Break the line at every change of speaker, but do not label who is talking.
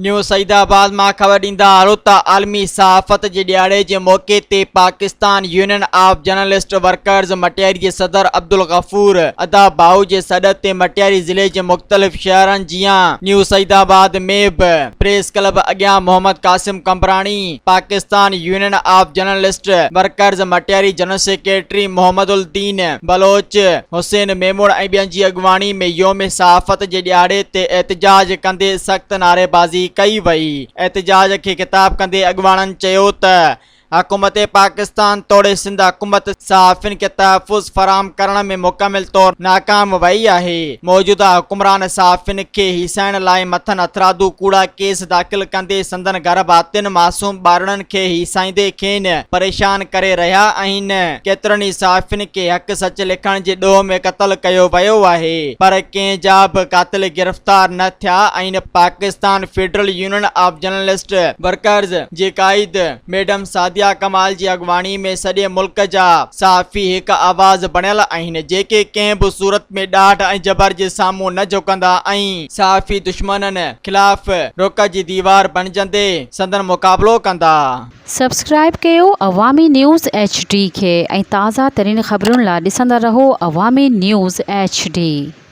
New Saidabad मां ख़बर ॾींदा आहियो त आलमी सहाफ़त जे ॾियारे जे मौक़े ते Pakistan Union of Journalist Workers Matiari जे सदर अब्दुल गफूर अदा भाऊ जे सॾ ते मटियारी ज़िले जे मुख़्तलिफ़ शहरनि जीअं न्यू सईदाबाद में बि प्रेस क्लब अॻियां Mohammad Qasim Kambrani, Pakistan Union of Journalist Workers Matiari general secretary Mohammaduddin Baloch, Hussain Memon ऐं ॿियनि जी अॻुवाणी में योम सहाफ़त जे ॾियारे ते एहतजाज कंदे सख़्त नारेबाज़ी कई वई। एहतजाज खे ख़िताब कंदे अॻुवाणनि चयो त हुकूमत पाकिस्तान तोड़े सिंध हुकूमत सहाफ़िन के तहफ़ुज़ फराम करण में मुकमिल तौर नाकाम वही आहे। मौजूदा हुकुमरान सहाफ़िन के हिसाइण लाइ मथन अथरादू कूड़ा केस दाख़िल कंदे संदन घर भातियुनि मासूम ॿारनि खे हिसाईंदे खेनि परेशान करे रहिया आहिनि। केतिरनि ई सहाफ़िन के हक़ सच लिखण जे ॾोह में क़त्ल कयो वियो आहे, पर कंहिं जा बि क़ातिल गिरफ़्तार न थिया आहिनि। Pakistan Federal Union of Journalist Workers जे काइद मैडम सादिया कमाल जी अॻुवाणी में सॼे मुल्क जा सहाफ़ी हिकु आवाज़ बणियल आहिनि, जेके कंहिं बि सूरत में ॾाढ ऐं जबर जे साम्हूं न झुकंदा ऐं सहाफ़ी दुश्मननि ख़िलाफ़ रुक जी दीवार बणिजंदे संदन मुक़ाबिलो कंदा।
सब्सक्राइब कयो अवामी न्यूज़ HD खे ऐं ताज़ा तरीन ख़बरुनि लाइ ॾिसंदा रहो अवामी न्यूज़ HD।